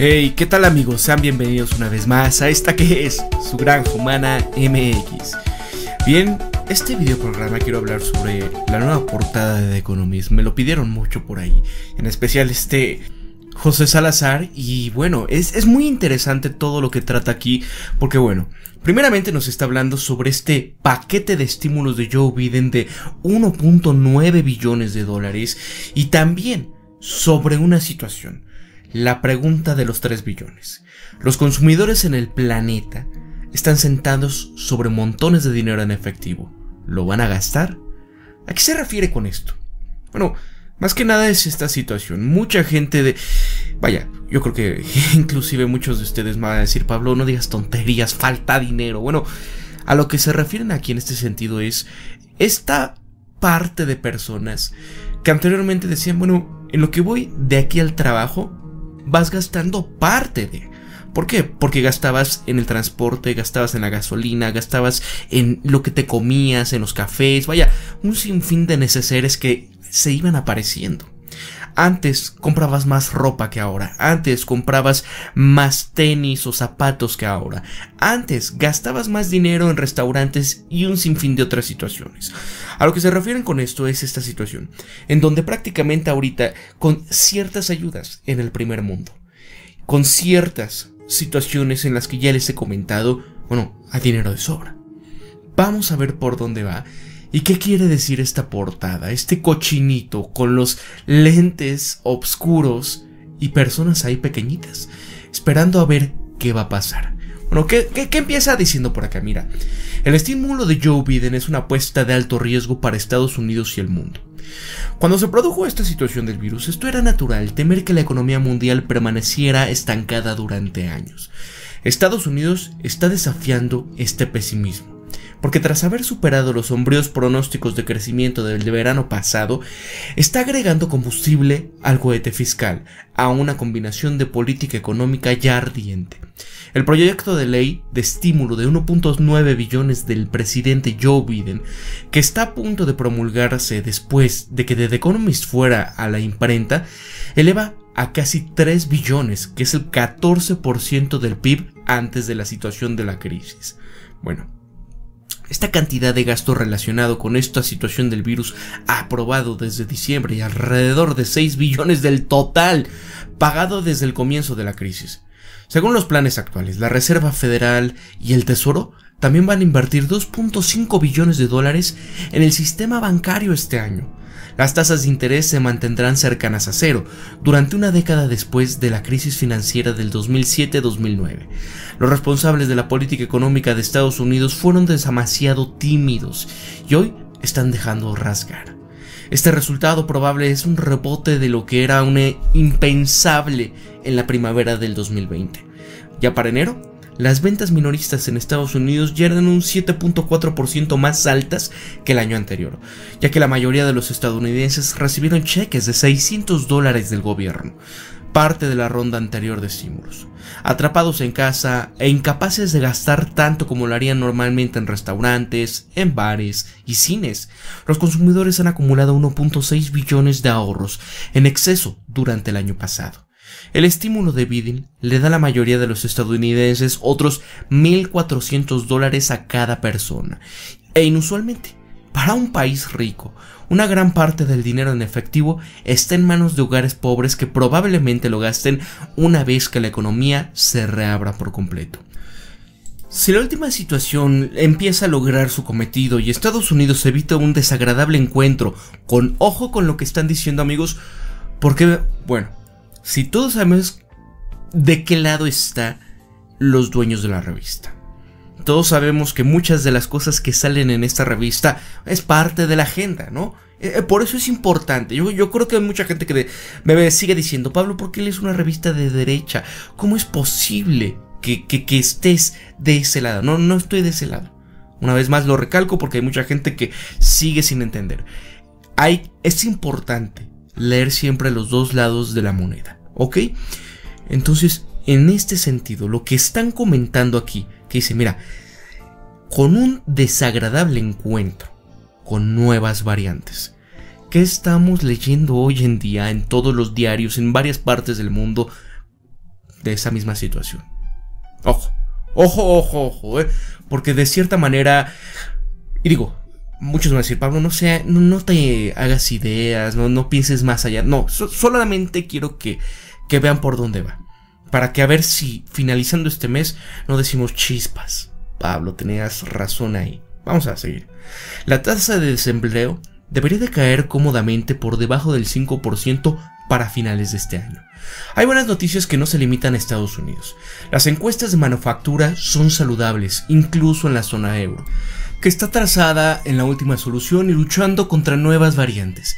Hey, ¿qué tal amigos? Sean bienvenidos una vez más a esta que es su Granja Humana MX. Bien, este videoprograma quiero hablar sobre la nueva portada de The Economist. Me lo pidieron mucho por ahí, en especial José Salazar. Y bueno, es muy interesante todo lo que trata aquí, porque bueno, primeramente nos está hablando sobre este paquete de estímulos de Joe Biden de 1.9 billones de dólares y también sobre una situación. La pregunta de los 3 billones. Los consumidores en el planeta están sentados sobre montones de dinero en efectivo. ¿Lo van a gastar? ¿A qué se refiere con esto? Bueno, más que nada es esta situación. Mucha gente Vaya, yo creo que inclusive muchos de ustedes me van a decir: Pablo, no digas tonterías, falta dinero. Bueno, a lo que se refieren aquí en este sentido es esta parte de personas que anteriormente decían: bueno, en lo que voy de aquí al trabajo vas gastando parte de... ¿Por qué? Porque gastabas en el transporte, gastabas en la gasolina, gastabas en lo que te comías, en los cafés, vaya, un sinfín de neceseres que se iban apareciendo. Antes comprabas más ropa que ahora, antes comprabas más tenis o zapatos que ahora, antes gastabas más dinero en restaurantes y un sinfín de otras situaciones. A lo que se refieren con esto es esta situación, en donde prácticamente ahorita, con ciertas ayudas en el primer mundo, con ciertas situaciones en las que ya les he comentado, bueno, hay dinero de sobra. Vamos a ver por dónde va. ¿Y qué quiere decir esta portada? Este cochinito con los lentes oscuros y personas ahí pequeñitas, esperando a ver qué va a pasar. Bueno, ¿qué empieza diciendo por acá? Mira, el estímulo de Joe Biden es una apuesta de alto riesgo para Estados Unidos y el mundo. Cuando se produjo esta situación del virus, esto era natural, temer que la economía mundial permaneciera estancada durante años. Estados Unidos está desafiando este pesimismo, porque tras haber superado los sombríos pronósticos de crecimiento del verano pasado, está agregando combustible al cohete fiscal, a una combinación de política económica ya ardiente. El proyecto de ley de estímulo de 1.9 billones del presidente Joe Biden, que está a punto de promulgarse después de que The Economist fuera a la imprenta, eleva a casi 3 billones, que es el 14% del PIB antes de la situación de la crisis. Bueno, esta cantidad de gasto relacionado con esta situación del virus aprobado desde diciembre y alrededor de 6 billones del total pagado desde el comienzo de la crisis. Según los planes actuales, la Reserva Federal y el Tesoro también van a invertir 2.5 billones de dólares en el sistema bancario este año. Las tasas de interés se mantendrán cercanas a cero durante una década después de la crisis financiera del 2007-2009. Los responsables de la política económica de Estados Unidos fueron demasiado tímidos y hoy están dejando rasgar. Este resultado probable es un rebote de lo que era un impensable en la primavera del 2020. Ya para enero, las ventas minoristas en Estados Unidos ya eran un 7.4% más altas que el año anterior, ya que la mayoría de los estadounidenses recibieron cheques de $600 del gobierno, parte de la ronda anterior de estímulos. Atrapados en casa e incapaces de gastar tanto como lo harían normalmente en restaurantes, en bares y cines, los consumidores han acumulado 1.6 billones de ahorros en exceso durante el año pasado. El estímulo de Biden le da a la mayoría de los estadounidenses otros $1.400 a cada persona. E inusualmente, para un país rico, una gran parte del dinero en efectivo está en manos de hogares pobres que probablemente lo gasten una vez que la economía se reabra por completo. Si la última situación empieza a lograr su cometido y Estados Unidos evita un desagradable encuentro, ojo con lo que están diciendo, amigos, porque, bueno, si todos sabemos de qué lado están los dueños de la revista. Todos sabemos que muchas de las cosas que salen en esta revista es parte de la agenda, ¿no? Por eso es importante. Yo creo que hay mucha gente que me sigue diciendo: Pablo, ¿por qué lees una revista de derecha? ¿Cómo es posible que estés de ese lado? No estoy de ese lado. Una vez más lo recalco porque hay mucha gente que sigue sin entender. Es importante leer siempre los dos lados de la moneda, ¿ok? Entonces, en este sentido, lo que están comentando aquí, que dice: mira, con un desagradable encuentro con nuevas variantes, ¿qué estamos leyendo hoy en día en todos los diarios en varias partes del mundo de esa misma situación. Ojo, porque de cierta manera, y digo, muchos van a decir, Pablo, no te hagas ideas, no pienses más allá. No, solamente quiero que vean por dónde va. Para que a ver si finalizando este mes no decimos chispas. Pablo, tenías razón ahí. Vamos a seguir. La tasa de desempleo debería de caer cómodamente por debajo del 5% para finales de este año. Hay buenas noticias que no se limitan a Estados Unidos. Las encuestas de manufactura son saludables, incluso en la zona euro, que está trazada en la última solución y luchando contra nuevas variantes,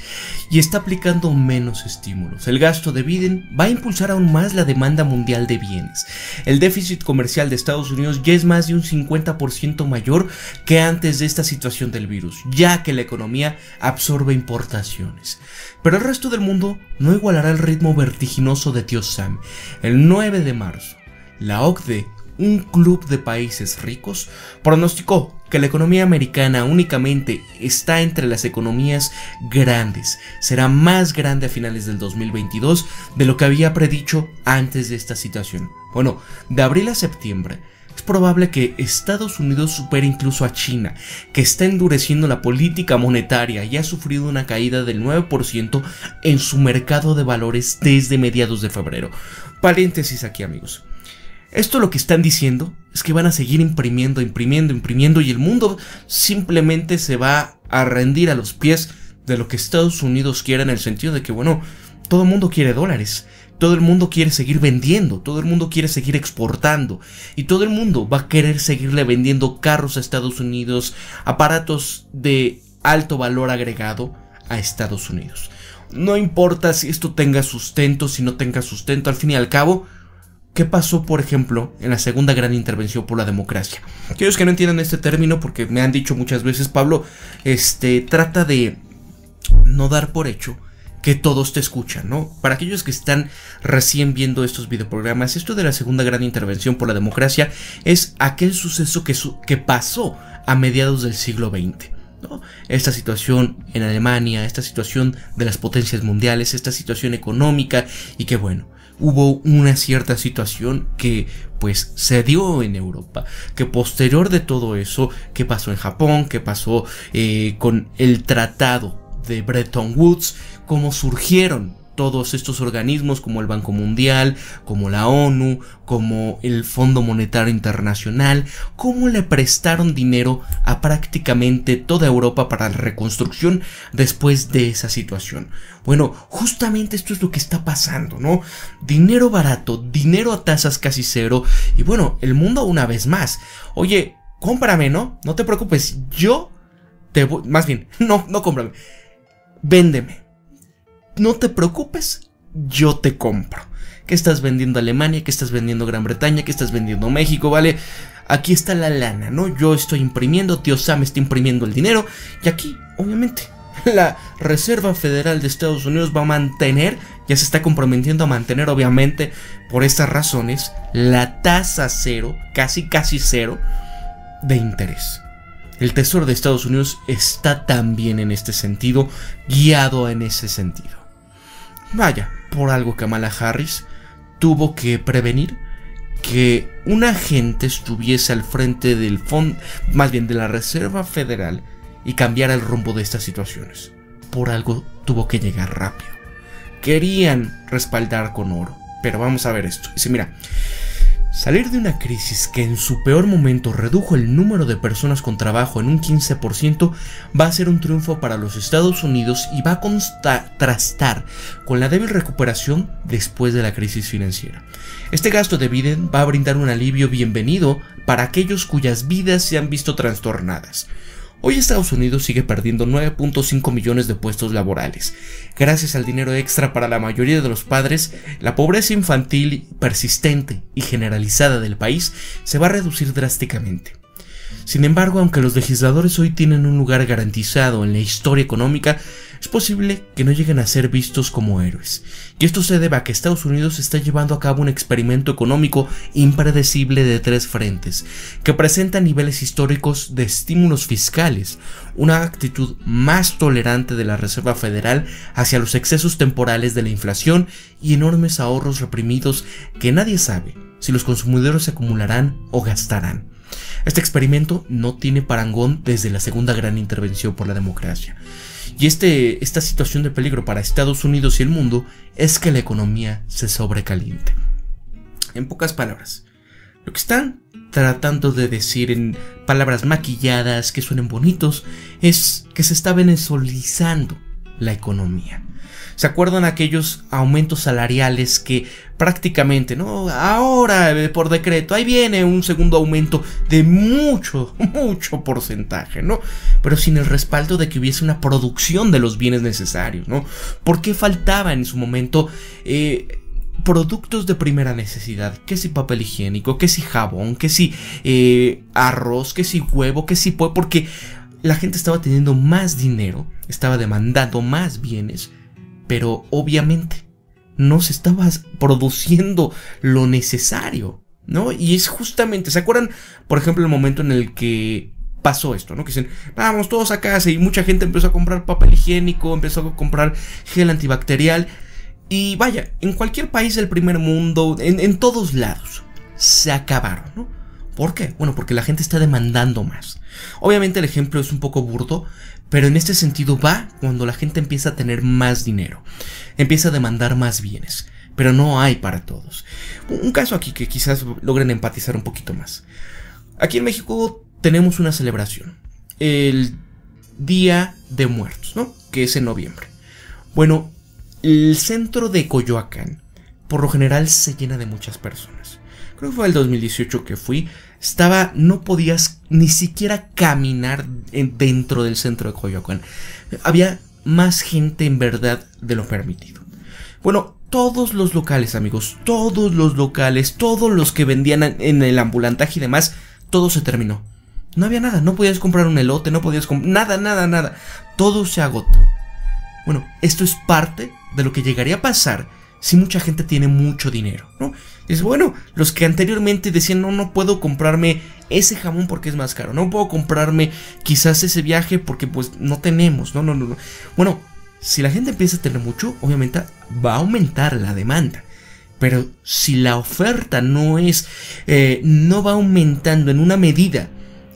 y está aplicando menos estímulos. El gasto de Biden va a impulsar aún más la demanda mundial de bienes. El déficit comercial de Estados Unidos ya es más de un 50% mayor que antes de esta situación del virus, ya que la economía absorbe importaciones. Pero el resto del mundo no igualará el ritmo vertiginoso de Tío Sam. El 9 de marzo, la OCDE, un club de países ricos, pronosticó que la economía americana únicamente está entre las economías grandes. Será más grande a finales del 2022 de lo que había predicho antes de esta situación. Bueno, de abril a septiembre es probable que Estados Unidos supere incluso a China, que está endureciendo la política monetaria y ha sufrido una caída del 9% en su mercado de valores desde mediados de febrero. Paréntesis aquí, amigos. Esto lo que están diciendo es que van a seguir imprimiendo y el mundo simplemente se va a rendir a los pies de lo que Estados Unidos quiera, en el sentido de que, bueno, todo el mundo quiere dólares, todo el mundo quiere seguir vendiendo, todo el mundo quiere seguir exportando y todo el mundo va a querer seguirle vendiendo carros a Estados Unidos, aparatos de alto valor agregado a Estados Unidos. No importa si esto tenga sustento, si no tenga sustento, al fin y al cabo, ¿qué pasó, por ejemplo, en la segunda gran intervención por la democracia? Aquellos que no entiendan este término, porque me han dicho muchas veces, Pablo, trata de no dar por hecho que todos te escuchan, ¿no? Para aquellos que están recién viendo estos videoprogramas, esto de la segunda gran intervención por la democracia es aquel suceso que pasó a mediados del siglo XX. ¿No? Esta situación en Alemania, esta situación de las potencias mundiales, esta situación económica, y que bueno, hubo una cierta situación que pues se dio en Europa, que posterior de todo eso, ¿qué pasó en Japón? ¿Qué pasó con el tratado de Bretton Woods? ¿Cómo surgieron todos estos organismos como el Banco Mundial, como la ONU, como el Fondo Monetario Internacional? ¿Cómo le prestaron dinero a prácticamente toda Europa para la reconstrucción después de esa situación? Bueno, justamente esto es lo que está pasando, ¿no? Dinero barato, dinero a tasas casi cero, y bueno, el mundo una vez más. Oye, cómprame, ¿no? No te preocupes, yo te voy, más bien, no cómprame, véndeme. No te preocupes, yo te compro. ¿Qué estás vendiendo Alemania? ¿Qué estás vendiendo Gran Bretaña? ¿Qué estás vendiendo México? ¿Vale? Aquí está la lana, ¿no? Yo estoy imprimiendo, Tío Sam está imprimiendo el dinero. Y aquí, obviamente, la Reserva Federal de Estados Unidos va a mantener, ya se está comprometiendo a mantener, obviamente, por estas razones, la tasa cero, casi cero, de interés. El Tesoro de Estados Unidos está también en este sentido, guiado en ese sentido. Vaya, por algo Kamala Harris tuvo que prevenir que un agente estuviese al frente del fondo, más bien de la Reserva Federal, y cambiara el rumbo de estas situaciones. Por algo tuvo que llegar rápido. Querían respaldar con oro, pero vamos a ver esto. Dice, mira, salir de una crisis que en su peor momento redujo el número de personas con trabajo en un 15% va a ser un triunfo para los Estados Unidos y va a contrastar con la débil recuperación después de la crisis financiera. Este gasto de Biden va a brindar un alivio bienvenido para aquellos cuyas vidas se han visto trastornadas. Hoy Estados Unidos sigue perdiendo 9.5 millones de puestos laborales. Gracias al dinero extra para la mayoría de los padres, la pobreza infantil persistente y generalizada del país se va a reducir drásticamente. Sin embargo, aunque los legisladores hoy tienen un lugar garantizado en la historia económica, es posible que no lleguen a ser vistos como héroes. Y esto se debe a que Estados Unidos está llevando a cabo un experimento económico impredecible de 3 frentes, que presenta niveles históricos de estímulos fiscales, una actitud más tolerante de la Reserva Federal hacia los excesos temporales de la inflación y enormes ahorros reprimidos que nadie sabe si los consumidores se acumularán o gastarán. Este experimento no tiene parangón desde la segunda gran intervención por la democracia. Y esta situación de peligro para Estados Unidos y el mundo es que la economía se sobrecaliente. En pocas palabras, lo que están tratando de decir en palabras maquilladas que suenen bonitos es que se está venezolizando la economía. ¿Se acuerdan aquellos aumentos salariales que prácticamente, ¿no? Ahora por decreto, ahí viene un segundo aumento de mucho porcentaje, ¿no? Pero sin el respaldo de que hubiese una producción de los bienes necesarios, ¿no? ¿Por qué faltaba en su momento productos de primera necesidad? Que si papel higiénico, que si jabón, que si arroz, que si huevo, que si pollo, porque la gente estaba teniendo más dinero, estaba demandando más bienes, pero obviamente no se estaba produciendo lo necesario, ¿no? Y es justamente, ¿se acuerdan, por ejemplo, el momento en el que pasó esto, ¿no? Que dicen, vamos todos a casa, y mucha gente empezó a comprar papel higiénico, empezó a comprar gel antibacterial, y vaya, en cualquier país del primer mundo, en todos lados, se acabaron, ¿no? ¿Por qué? Bueno, porque la gente está demandando más. Obviamente el ejemplo es un poco burdo, pero en este sentido va cuando la gente empieza a tener más dinero, empieza a demandar más bienes, pero no hay para todos. Un caso aquí que quizás logren empatizar un poquito más. Aquí en México tenemos una celebración, el Día de Muertos, ¿no? Que es en noviembre. Bueno, el centro de Coyoacán, por lo general, se llena de muchas personas. Creo que fue el 2018 que fui. No podías ni siquiera caminar dentro del centro de Coyoacán. Había más gente en verdad de lo permitido. Bueno, todos los locales, amigos, todos los que vendían en el ambulantaje y demás, todo se terminó. No había nada, no podías comprar un elote, no podías comprar nada. Todo se agotó. Bueno, esto es parte de lo que llegaría a pasar si mucha gente tiene mucho dinero, ¿no? Es bueno, los que anteriormente decían, no puedo comprarme ese jamón porque es más caro, no puedo comprarme quizás ese viaje porque pues no tenemos, no. Bueno, si la gente empieza a tener mucho, obviamente va a aumentar la demanda. Pero si la oferta no va aumentando en una medida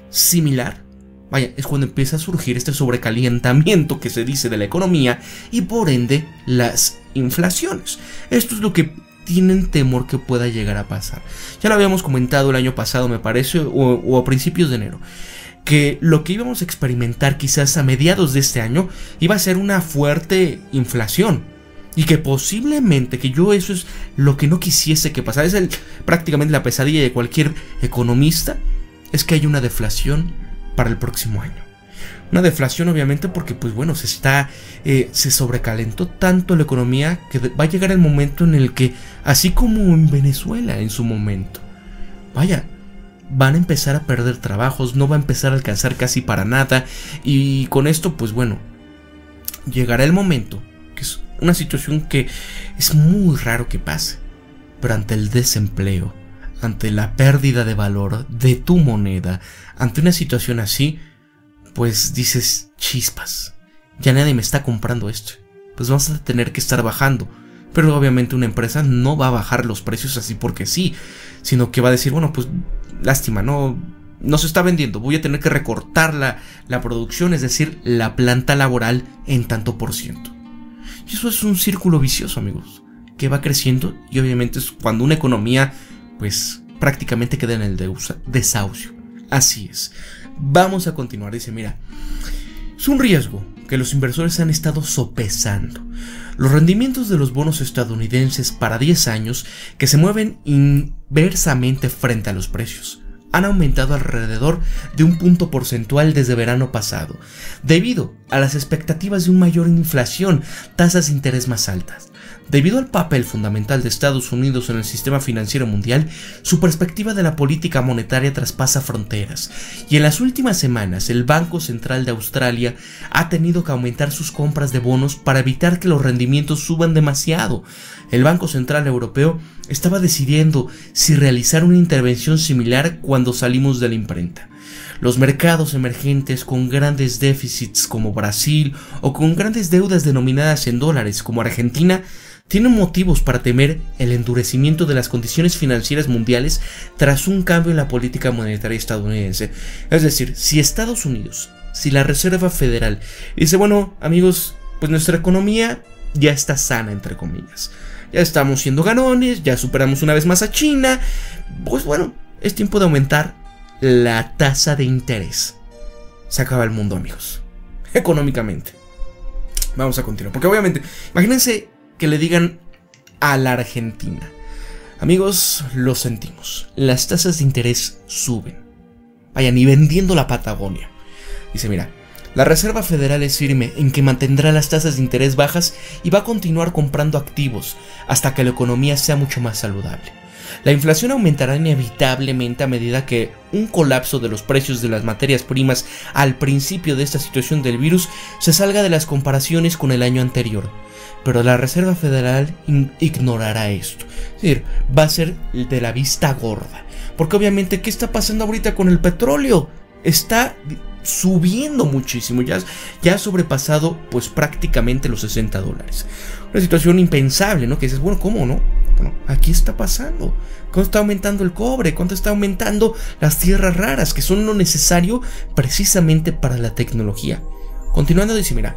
similar, vaya, es cuando empieza a surgir este sobrecalentamiento que se dice de la economía y por ende las inflaciones. Esto es lo que tienen temor que pueda llegar a pasar. Ya lo habíamos comentado el año pasado, me parece, o a principios de enero, que lo que íbamos a experimentar quizás a mediados de este año iba a ser una fuerte inflación. Y que posiblemente, eso es lo que no quisiese que pasara, es prácticamente la pesadilla de cualquier economista, es que haya una deflación para el próximo año. Una deflación obviamente porque pues bueno, se sobrecalentó tanto la economía que va a llegar el momento en el que, así como en Venezuela en su momento, vaya, van a empezar a perder trabajos, no va a empezar a alcanzar casi para nada, y con esto pues bueno, llegará el momento, que es una situación que es muy raro que pase, pero ante el desempleo, ante la pérdida de valor de tu moneda, ante una situación así, pues dices, chispas, ya nadie me está comprando esto, pues vamos a tener que estar bajando. Pero obviamente una empresa no va a bajar los precios así porque sí, sino que va a decir, bueno, pues lástima, no se está vendiendo, voy a tener que recortar la producción, es decir, la planta laboral en tanto por ciento. Y eso es un círculo vicioso, amigos, que va creciendo, y obviamente es cuando una economía pues prácticamente queda en el desahucio. Así es. Vamos a continuar. Dice, mira, es un riesgo que los inversores han estado sopesando. Los rendimientos de los bonos estadounidenses para 10 años, que se mueven inversamente frente a los precios, han aumentado alrededor de 1 punto porcentual desde verano pasado, debido a las expectativas de una mayor inflación, tasas de interés más altas. Debido al papel fundamental de Estados Unidos en el sistema financiero mundial, su perspectiva de la política monetaria traspasa fronteras, y en las últimas semanas el Banco Central de Australia ha tenido que aumentar sus compras de bonos para evitar que los rendimientos suban demasiado. El Banco Central Europeo estaba decidiendo si realizar una intervención similar cuando salimos de la imprenta. Los mercados emergentes con grandes déficits como Brasil o con grandes deudas denominadas en dólares como Argentina tienen motivos para temer el endurecimiento de las condiciones financieras mundiales tras un cambio en la política monetaria estadounidense. Es decir, si la Reserva Federal dice, bueno, amigos, pues nuestra economía ya está sana, entre comillas. Ya estamos siendo ganones, ya superamos una vez más a China, pues bueno, es tiempo de aumentar la tasa de interés. Se acaba el mundo, amigos, económicamente. Vamos a continuar, porque obviamente, imagínense que le digan a la Argentina, amigos, lo sentimos, las tasas de interés suben. Vaya, ni vendiendo la Patagonia. Dice, mira, la Reserva Federal es firme en que mantendrá las tasas de interés bajas y va a continuar comprando activos hasta que la economía sea mucho más saludable. La inflación aumentará inevitablemente a medida que un colapso de los precios de las materias primas al principio de esta situación del virus se salga de las comparaciones con el año anterior. Pero la Reserva Federal ignorará esto. Es decir, va a ser de la vista gorda. Porque obviamente, ¿qué está pasando ahorita con el petróleo? Está subiendo muchísimo, ya ha sobrepasado pues prácticamente los $60. Una situación impensable, ¿no? Que dices, bueno, ¿cómo no? Bueno, aquí está pasando. ¿Cuánto está aumentando el cobre? ¿Cuánto está aumentando las tierras raras? Que son lo necesario precisamente para la tecnología. Continuando dice, mira,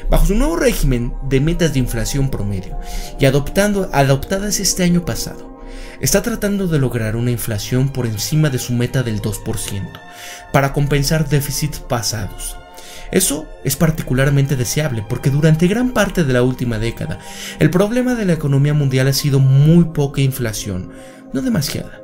bajo su nuevo régimen de metas de inflación promedio y adoptadas este año pasado, está tratando de lograr una inflación por encima de su meta del 2% para compensar déficits pasados. Eso es particularmente deseable porque durante gran parte de la última década el problema de la economía mundial ha sido muy poca inflación, no demasiada.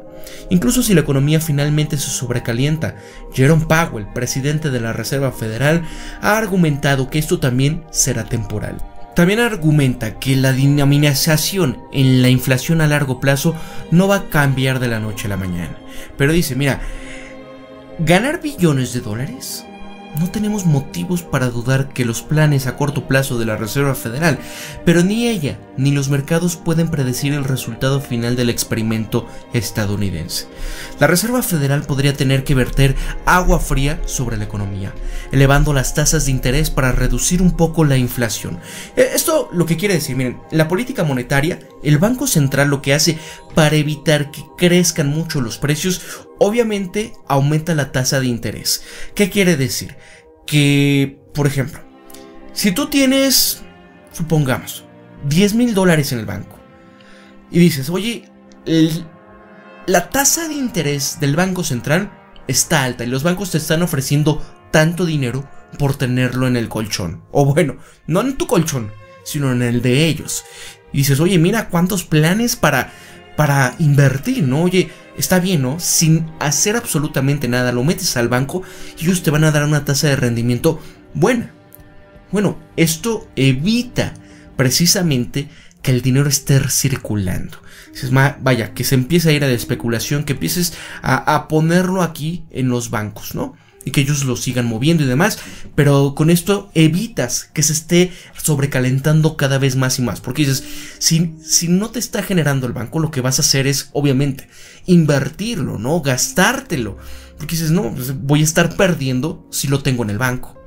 Incluso si la economía finalmente se sobrecalienta, Jerome Powell, presidente de la Reserva Federal, ha argumentado que esto también será temporal. También argumenta que la dinamización en la inflación a largo plazo no va a cambiar de la noche a la mañana. Pero dice, mira, ganar billones de dólares, no tenemos motivos para dudar que los planes a corto plazo de la Reserva Federal, pero ni ella ni los mercados pueden predecir el resultado final del experimento estadounidense. La Reserva Federal podría tener que verter agua fría sobre la economía, elevando las tasas de interés para reducir un poco la inflación. Esto lo que quiere decir, miren, la política monetaria, el Banco Central lo que hace para evitar que crezcan mucho los precios, obviamente aumenta la tasa de interés. ¿Qué quiere decir? Que, por ejemplo, si tú tienes, supongamos, $10,000 en el banco y dices, oye, la tasa de interés del Banco Central está alta y los bancos te están ofreciendo tanto dinero por tenerlo en el colchón. O bueno, no en tu colchón, sino en el de ellos. Y dices, oye, mira cuántos planes para invertir, ¿no? Oye, está bien, ¿no? Sin hacer absolutamente nada, lo metes al banco y ellos te van a dar una tasa de rendimiento buena. Bueno, esto evita precisamente que el dinero esté circulando. Dices, vaya, que se empiece a ir a la especulación, que empieces a ponerlo aquí en los bancos, ¿no? Y que ellos lo sigan moviendo y demás, pero con esto evitas que se esté sobrecalentando cada vez más y más, porque dices, si no te está generando el banco, lo que vas a hacer es, obviamente, invertirlo, ¿no? Gastártelo, porque dices, no, pues voy a estar perdiendo si lo tengo en el banco.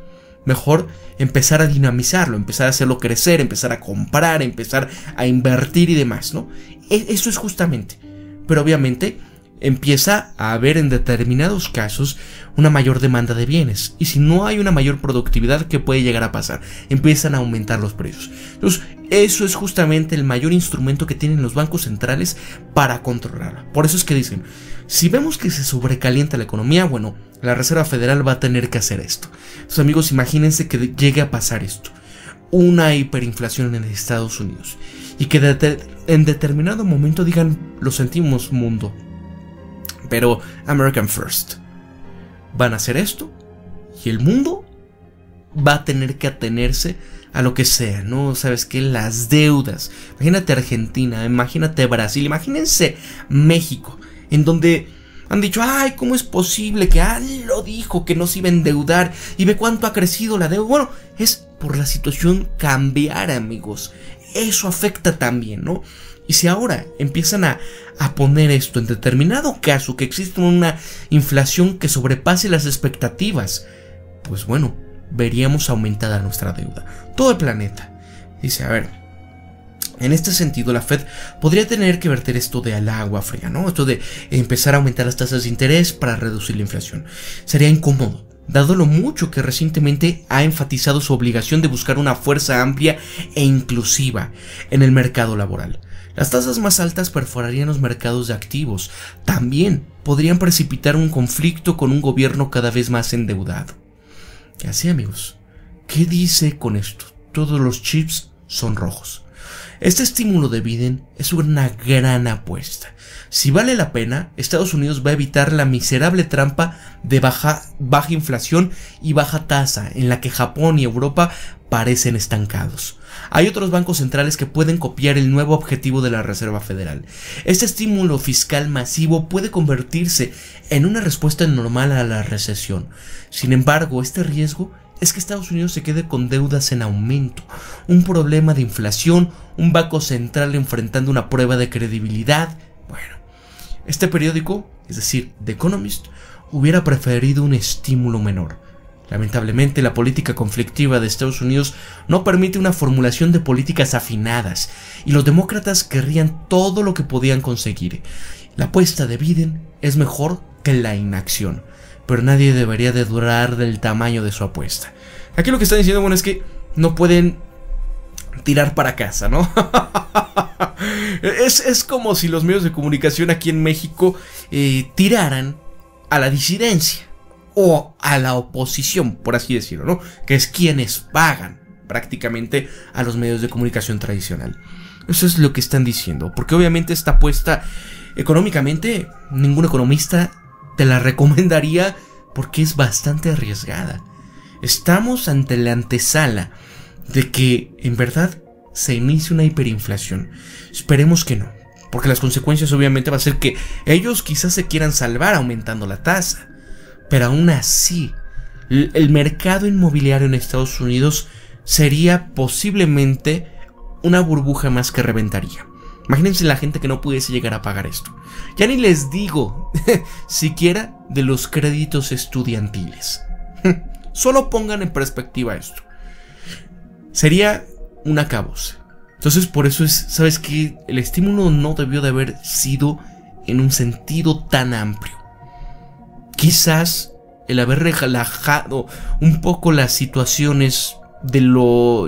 Mejor empezar a dinamizarlo, empezar a hacerlo crecer, empezar a comprar, empezar a invertir y demás, ¿no? Eso es justamente, pero obviamente empieza a haber en determinados casos una mayor demanda de bienes. Y si no hay una mayor productividad, ¿qué puede llegar a pasar? Empiezan a aumentar los precios. Entonces, eso es justamente el mayor instrumento que tienen los bancos centrales para controlarla. Por eso es que dicen, si vemos que se sobrecalienta la economía, bueno, la Reserva Federal va a tener que hacer esto. Entonces, amigos, imagínense que llegue a pasar esto. Una hiperinflación en Estados Unidos. Y que en determinado momento digan, lo sentimos, mundo, pero American First. Van a hacer esto y el mundo va a tener que atenerse a lo que sea, ¿no? ¿Sabes qué? Las deudas. Imagínate Argentina, imagínate Brasil, imagínense México, en donde han dicho, ay, ¿cómo es posible que lo dijo que no se iba a endeudar y ve cuánto ha crecido la deuda? Bueno, es por la situación cambiar, amigos. Eso afecta también, ¿no? Y si ahora empiezan a poner esto en determinado caso, que existe una inflación que sobrepase las expectativas, pues bueno, veríamos aumentada nuestra deuda. Todo el planeta. Dice, a ver, en este sentido la Fed podría tener que verter esto de al agua fría, ¿no? Esto de empezar a aumentar las tasas de interés para reducir la inflación. Sería incómodo, dado lo mucho que recientemente ha enfatizado su obligación de buscar una fuerza amplia e inclusiva en el mercado laboral. Las tasas más altas perforarían los mercados de activos. También podrían precipitar un conflicto con un gobierno cada vez más endeudado. Y así, amigos, ¿qué dice con esto? Todos los chips son rojos. Este estímulo de Biden es una gran apuesta. Si vale la pena, Estados Unidos va a evitar la miserable trampa de baja inflación y baja tasa en la que Japón y Europa parecen estancados. Hay otros bancos centrales que pueden copiar el nuevo objetivo de la Reserva Federal. Este estímulo fiscal masivo puede convertirse en una respuesta normal a la recesión. Sin embargo, este riesgo es que Estados Unidos se quede con deudas en aumento, un problema de inflación, un banco central enfrentando una prueba de credibilidad. Bueno, este periódico, es decir, The Economist, hubiera preferido un estímulo menor. Lamentablemente, la política conflictiva de Estados Unidos no permite una formulación de políticas afinadas, y los demócratas querrían todo lo que podían conseguir. La apuesta de Biden es mejor que la inacción, pero nadie debería de dudar del tamaño de su apuesta. Aquí lo que están diciendo, bueno, es que no pueden tirar para casa, ¿no? es como si los medios de comunicación aquí en México tiraran a la disidencia o a la oposición, por así decirlo, ¿no? Que es quienes pagan prácticamente a los medios de comunicación tradicional. Eso es lo que están diciendo, porque obviamente esta apuesta económicamente ningún economista te la recomendaría porque es bastante arriesgada. Estamos ante la antesala de que en verdad se inicie una hiperinflación. Esperemos que no, porque las consecuencias obviamente va a ser que ellos quizás se quieran salvar aumentando la tasa, pero aún así el mercado inmobiliario en Estados Unidos sería posiblemente una burbuja más que reventaría. Imagínense la gente que no pudiese llegar a pagar esto. Ya ni les digo siquiera de los créditos estudiantiles. Solo pongan en perspectiva esto. Sería un acabose. Entonces por eso es, ¿sabes qué? El estímulo no debió de haber sido en un sentido tan amplio. Quizás el haber relajado un poco las situaciones de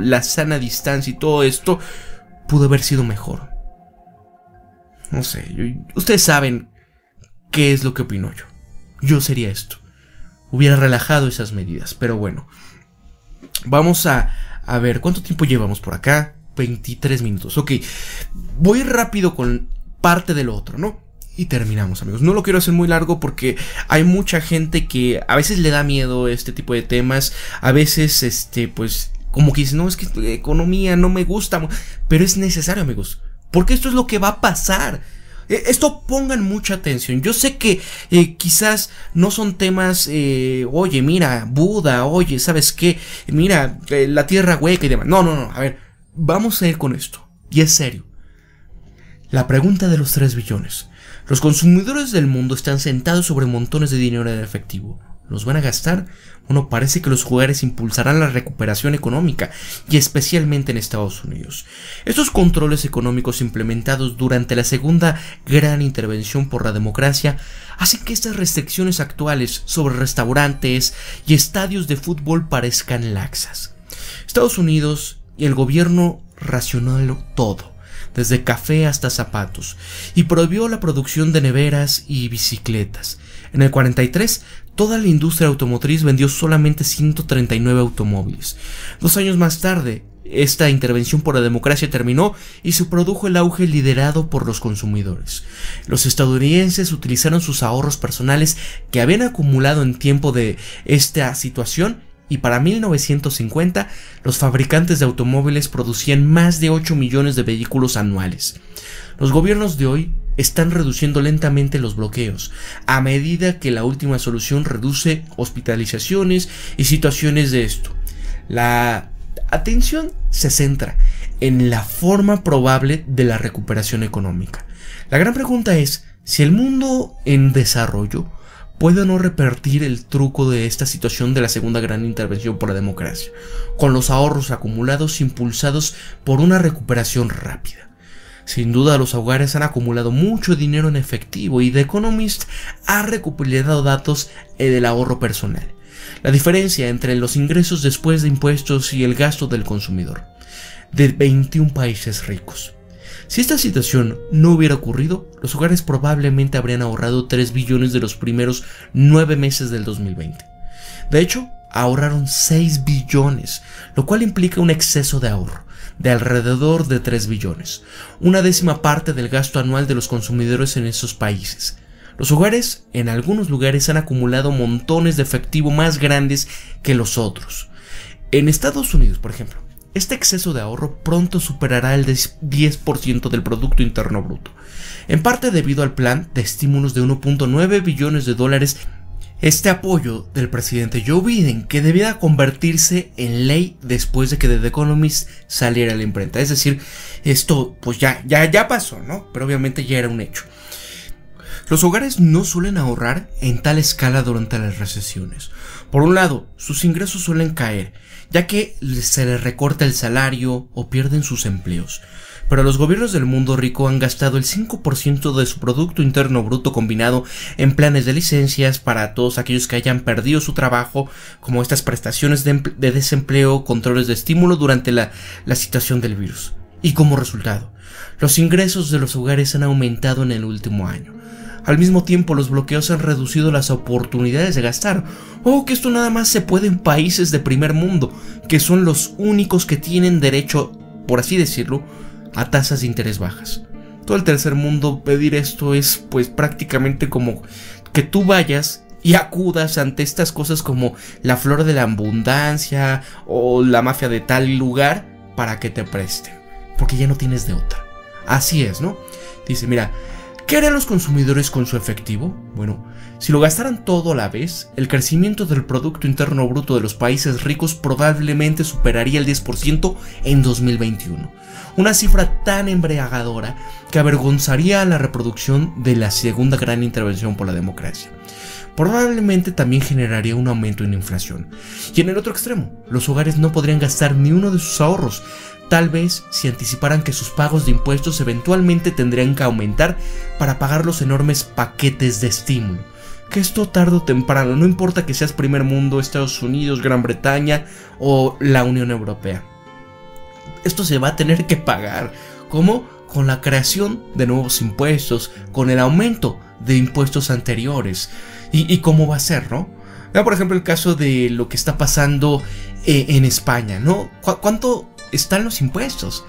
la sana distancia y todo esto pudo haber sido mejor. No sé, ustedes saben qué es lo que opino yo. Yo sería esto. Hubiera relajado esas medidas, pero bueno. Vamos a ver, ¿cuánto tiempo llevamos por acá? 23 minutos, ok. Voy rápido con parte del otro, ¿no? Y terminamos, amigos. No lo quiero hacer muy largo porque hay mucha gente que a veces le da miedo este tipo de temas. A veces, pues, como que dice, no, es que economía no me gusta. Pero es necesario, amigos, porque esto es lo que va a pasar. Esto pongan mucha atención. Yo sé que quizás no son temas, oye, mira, Buda, oye, ¿sabes qué? Mira, la tierra hueca y demás. No, a ver, vamos a ir con esto. Y es serio. La pregunta de los 3 billones. Los consumidores del mundo están sentados sobre montones de dinero en efectivo. ¿Los van a gastar? Bueno, parece que los jugadores impulsarán la recuperación económica, y especialmente en Estados Unidos. Estos controles económicos implementados durante la segunda gran intervención por la democracia hacen que estas restricciones actuales sobre restaurantes y estadios de fútbol parezcan laxas. Estados Unidos y el gobierno racionó todo, desde café hasta zapatos, y prohibió la producción de neveras y bicicletas. En el 43, toda la industria automotriz vendió solamente 139 automóviles. 2 años más tarde, esta intervención por la democracia terminó y se produjo el auge liderado por los consumidores. Los estadounidenses utilizaron sus ahorros personales que habían acumulado en tiempo de esta situación y para 1950 los fabricantes de automóviles producían más de 8 millones de vehículos anuales. Los gobiernos de hoy están reduciendo lentamente los bloqueos, a medida que la última solución reduce hospitalizaciones y situaciones de esto. La atención se centra en la forma probable de la recuperación económica. La gran pregunta es si el mundo en desarrollo puede o no repetir el truco de esta situación de la segunda gran intervención por la democracia, con los ahorros acumulados impulsados por una recuperación rápida. Sin duda, los hogares han acumulado mucho dinero en efectivo y The Economist ha recopilado datos del ahorro personal, la diferencia entre los ingresos después de impuestos y el gasto del consumidor, de 21 países ricos. Si esta situación no hubiera ocurrido, los hogares probablemente habrían ahorrado 3 billones de los primeros 9 meses del 2020. De hecho, ahorraron 6 billones, lo cual implica un exceso de ahorro de alrededor de 3 billones, una décima parte del gasto anual de los consumidores en esos países. Los hogares en algunos lugares han acumulado montones de efectivo más grandes que los otros. En Estados Unidos, por ejemplo, este exceso de ahorro pronto superará el 10% del Producto Interno Bruto, en parte debido al plan de estímulos de 1.9 billones de dólares. Este apoyo del presidente Joe Biden, que debía convertirse en ley después de que The Economist saliera a la imprenta. Es decir, esto pues ya pasó, ¿no? Pero obviamente ya era un hecho. Los hogares no suelen ahorrar en tal escala durante las recesiones. Por un lado, sus ingresos suelen caer, ya que se les recorta el salario o pierden sus empleos. Pero los gobiernos del mundo rico han gastado el 5% de su Producto Interno Bruto combinado en planes de licencias para todos aquellos que hayan perdido su trabajo, como estas prestaciones de desempleo, controles de estímulo durante la situación del virus. Y como resultado, los ingresos de los hogares han aumentado en el último año. Al mismo tiempo, los bloqueos han reducido las oportunidades de gastar. Que esto nada más se puede en países de primer mundo, que son los únicos que tienen derecho, por así decirlo, a tasas de interés bajas. Todo el tercer mundo pedir esto es pues prácticamente como que tú vayas y acudas ante estas cosas como la flor de la abundancia o la mafia de tal lugar para que te presten, porque ya no tienes de otra. Así es, ¿no? Dice, mira, ¿qué harían los consumidores con su efectivo? Bueno, si lo gastaran todo a la vez, el crecimiento del Producto Interno Bruto de los países ricos probablemente superaría el 10% en 2021. Una cifra tan embriagadora que avergonzaría a la reproducción de la segunda gran intervención por la democracia. Probablemente también generaría un aumento en la inflación. Y en el otro extremo, los hogares no podrían gastar ni uno de sus ahorros. Tal vez si anticiparan que sus pagos de impuestos eventualmente tendrían que aumentar para pagar los enormes paquetes de estímulo. Que esto tarde o temprano, no importa que seas primer mundo, Estados Unidos, Gran Bretaña o la Unión Europea. Esto se va a tener que pagar. ¿Cómo? Con la creación de nuevos impuestos, con el aumento de impuestos anteriores. ¿Y cómo va a ser, no? Vea, por ejemplo, el caso de lo que está pasando en España, ¿no? ¿Cuánto están los impuestos?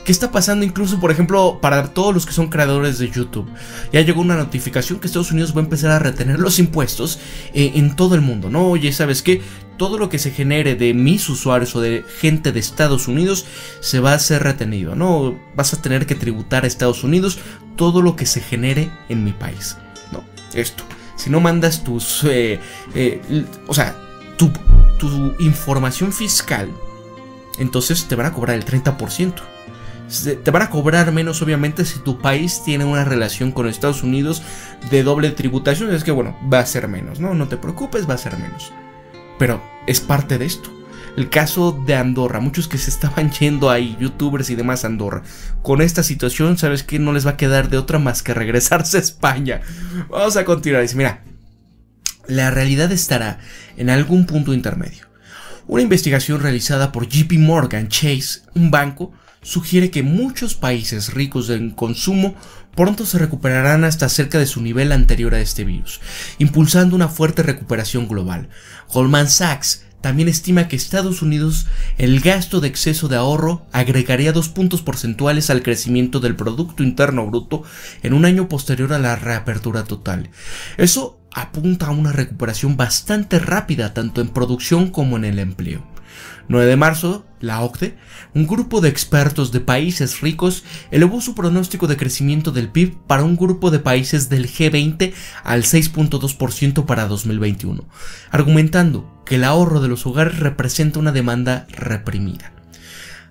¿Qué está pasando incluso, por ejemplo, para todos los que son creadores de YouTube? Ya llegó una notificación que Estados Unidos va a empezar a retener los impuestos en todo el mundo, ¿no? Oye, ¿sabes qué? Todo lo que se genere de mis usuarios o de gente de Estados Unidos se va a ser retenido, ¿no? Vas a tener que tributar a Estados Unidos todo lo que se genere en mi país, ¿no? Esto, si no mandas tus, tu información fiscal, entonces te van a cobrar el 30%. Te van a cobrar menos, obviamente, si tu país tiene una relación con Estados Unidos de doble tributación. Es que bueno, va a ser menos, ¿no? No te preocupes, va a ser menos. Pero es parte de esto. El caso de Andorra, muchos que se estaban yendo ahí, youtubers y demás a Andorra, con esta situación, ¿sabes qué? No les va a quedar de otra más que regresarse a España. Vamos a continuar. Dice, mira, la realidad estará en algún punto intermedio. Una investigación realizada por JP Morgan Chase, un banco, sugiere que muchos países ricos en consumo pronto se recuperarán hasta cerca de su nivel anterior a este virus, impulsando una fuerte recuperación global. Goldman Sachs también estima que Estados Unidos, el gasto de exceso de ahorro agregaría 2 puntos porcentuales al crecimiento del Producto Interno Bruto en un año posterior a la reapertura total. Eso apunta a una recuperación bastante rápida tanto en producción como en el empleo. 9 de marzo, la OCDE, un grupo de expertos de países ricos, elevó su pronóstico de crecimiento del PIB para un grupo de países del G20 al 6.2% para 2021, argumentando que el ahorro de los hogares representa una demanda reprimida.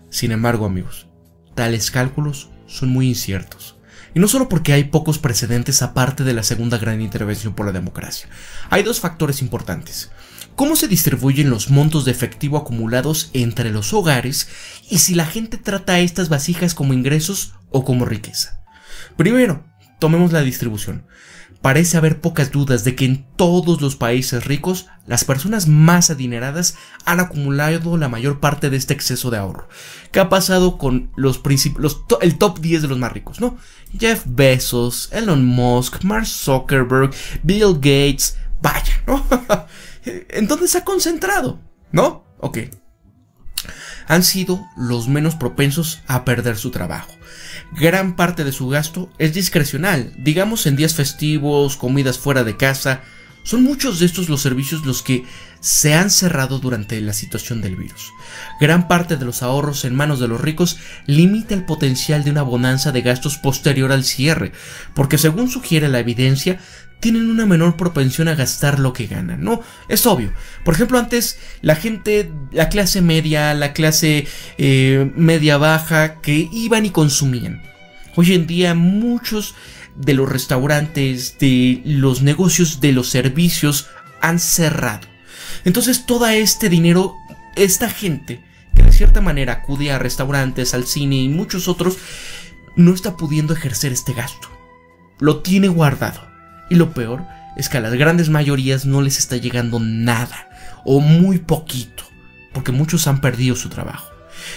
Sin embargo, amigos, tales cálculos son muy inciertos. Y no solo porque hay pocos precedentes aparte de la segunda gran intervención por la democracia. Hay dos factores importantes: cómo se distribuyen los montos de efectivo acumulados entre los hogares y si la gente trata a estas vasijas como ingresos o como riqueza. Primero, tomemos la distribución. Parece haber pocas dudas de que en todos los países ricos, las personas más adineradas han acumulado la mayor parte de este exceso de ahorro. ¿Qué ha pasado con el top 10 de los más ricos, no? Jeff Bezos, Elon Musk, Mark Zuckerberg, Bill Gates, vaya, ¿no? ¿En dónde se ha concentrado? ¿No? Ok. Han sido los menos propensos a perder su trabajo. Gran parte de su gasto es discrecional, digamos en días festivos, comidas fuera de casa. Son muchos de estos los servicios los que se han cerrado durante la situación del virus. Gran parte de los ahorros en manos de los ricos limita el potencial de una bonanza de gastos posterior al cierre, porque según sugiere la evidencia, tienen una menor propensión a gastar lo que ganan, ¿no? Es obvio. Por ejemplo, antes la gente, la clase media, la clase media baja, que iban y consumían. Hoy en día muchos de los restaurantes, de los negocios, de los servicios han cerrado. Entonces todo este dinero, esta gente que de cierta manera acude a restaurantes, al cine y muchos otros, no está pudiendo ejercer este gasto. Lo tiene guardado. Y lo peor es que a las grandes mayorías no les está llegando nada o muy poquito, porque muchos han perdido su trabajo.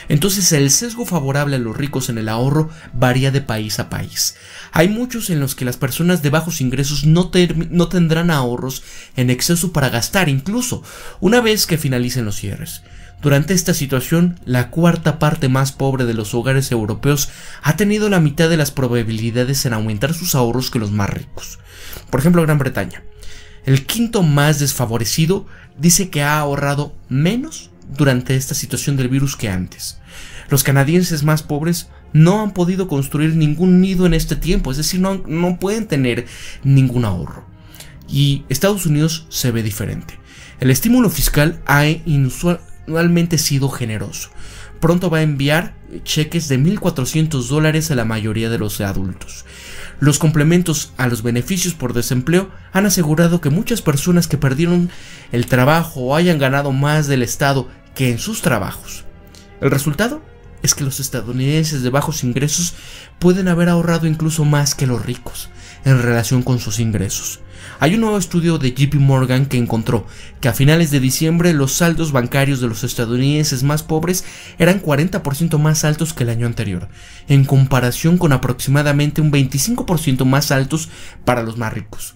Entonces el sesgo favorable a los ricos en el ahorro varía de país a país. Hay muchos en los que las personas de bajos ingresos no tendrán ahorros en exceso para gastar, incluso una vez que finalicen los cierres. Durante esta situación, la cuarta parte más pobre de los hogares europeos ha tenido la mitad de las probabilidades en aumentar sus ahorros que los más ricos. Por ejemplo, Gran Bretaña, el quinto más desfavorecido, dice que ha ahorrado menos durante esta situación del virus que antes. Los canadienses más pobres no han podido construir ningún nido en este tiempo, es decir, no pueden tener ningún ahorro. Y Estados Unidos se ve diferente. El estímulo fiscal ha inusualmente sido generoso. Pronto va a enviar cheques de $1,400 a la mayoría de los adultos. Los complementos a los beneficios por desempleo han asegurado que muchas personas que perdieron el trabajo o hayan ganado más del Estado que en sus trabajos. El resultado es que los estadounidenses de bajos ingresos pueden haber ahorrado incluso más que los ricos en relación con sus ingresos. Hay un nuevo estudio de JP Morgan que encontró que a finales de diciembre los saldos bancarios de los estadounidenses más pobres eran 40% más altos que el año anterior, en comparación con aproximadamente un 25% más altos para los más ricos.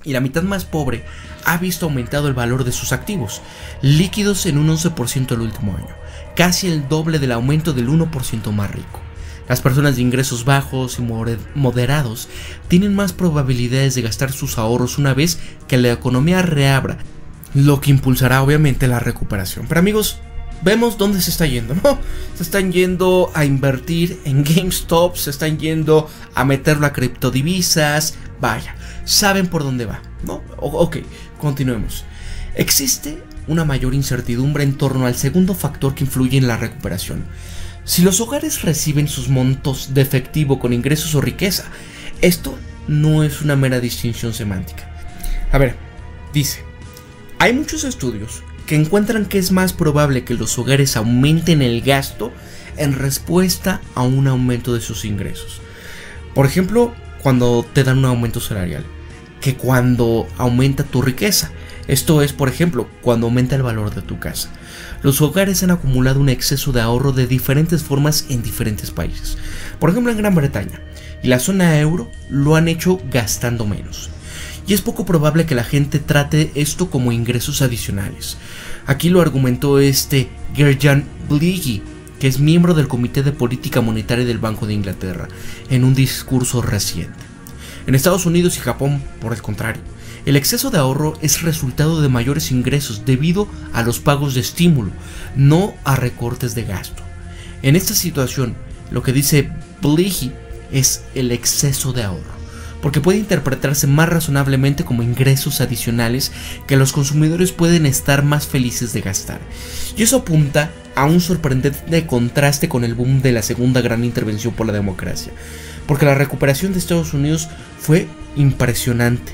Y la mitad más pobre ha visto aumentado el valor de sus activos líquidos en un 11% el último año, casi el doble del aumento del 1% más rico. Las personas de ingresos bajos y moderados tienen más probabilidades de gastar sus ahorros una vez que la economía reabra, lo que impulsará obviamente la recuperación. Pero amigos, vemos dónde se está yendo, ¿no? Se están yendo a invertir en GameStop, se están yendo a meterlo a criptodivisas, vaya, saben por dónde va, ¿no? Ok, continuemos. Existe una mayor incertidumbre en torno al segundo factor que influye en la recuperación. Si los hogares reciben sus montos de efectivo con ingresos o riqueza, esto no es una mera distinción semántica. A ver, dice, hay muchos estudios que encuentran que es más probable que los hogares aumenten el gasto en respuesta a un aumento de sus ingresos. Por ejemplo, cuando te dan un aumento salarial, que cuando aumenta tu riqueza. Esto es, por ejemplo, cuando aumenta el valor de tu casa. Los hogares han acumulado un exceso de ahorro de diferentes formas en diferentes países. Por ejemplo, en Gran Bretaña y la zona euro lo han hecho gastando menos. Y es poco probable que la gente trate esto como ingresos adicionales. Aquí lo argumentó Gert-Jan Bligy, que es miembro del Comité de Política Monetaria del Banco de Inglaterra, en un discurso reciente. En Estados Unidos y Japón, por el contrario, el exceso de ahorro es resultado de mayores ingresos debido a los pagos de estímulo, no a recortes de gasto. En esta situación, lo que dice Blehy es el exceso de ahorro, porque puede interpretarse más razonablemente como ingresos adicionales que los consumidores pueden estar más felices de gastar. Y eso apunta a un sorprendente contraste con el boom de la segunda gran intervención por la democracia, porque la recuperación de Estados Unidos fue impresionante,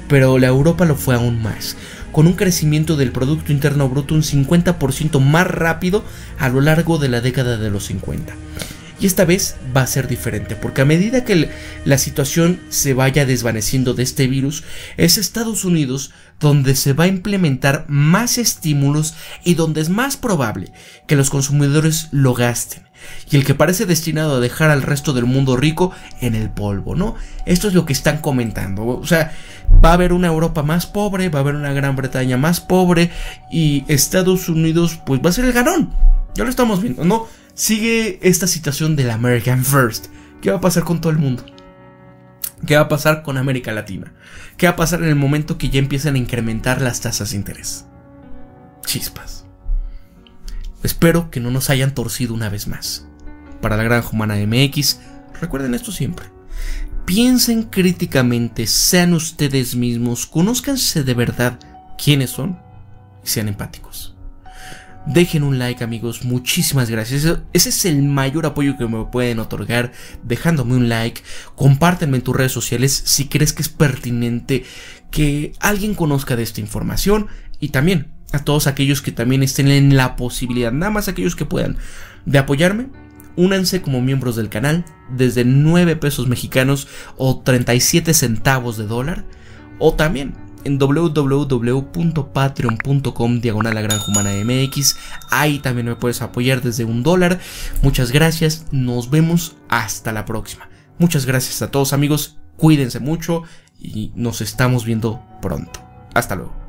pero la Europa lo fue aún más, con un crecimiento del Producto Interno Bruto un 50% más rápido a lo largo de la década de los 50. Y esta vez va a ser diferente, porque a medida que la situación se vaya desvaneciendo de este virus, es Estados Unidos donde se va a implementar más estímulos y donde es más probable que los consumidores lo gasten. Y el que parece destinado a dejar al resto del mundo rico en el polvo, ¿no? Esto es lo que están comentando. O sea, va a haber una Europa más pobre, va a haber una Gran Bretaña más pobre y Estados Unidos pues va a ser el ganón. Ya lo estamos viendo, ¿no? Sigue esta situación del American First. ¿Qué va a pasar con todo el mundo? ¿Qué va a pasar con América Latina? ¿Qué va a pasar en el momento que ya empiezan a incrementar las tasas de interés? Chispas. Espero que no nos hayan torcido una vez más. Para la Granja Humana MX, recuerden esto siempre. Piensen críticamente, sean ustedes mismos, conózcanse de verdad quiénes son y sean empáticos. Dejen un like, amigos, muchísimas gracias. Ese es el mayor apoyo que me pueden otorgar, dejándome un like. Compártanme en tus redes sociales si crees que es pertinente que alguien conozca de esta información. Y también a todos aquellos que también estén en la posibilidad, nada más aquellos que puedan, de apoyarme. Únanse como miembros del canal desde 9 pesos mexicanos o 37 centavos de dólar, o también en www.patreon.com/LaGranjaHumanaMX. Ahí también me puedes apoyar desde $1. Muchas gracias, nos vemos hasta la próxima. Muchas gracias a todos, amigos, cuídense mucho y nos estamos viendo pronto. Hasta luego.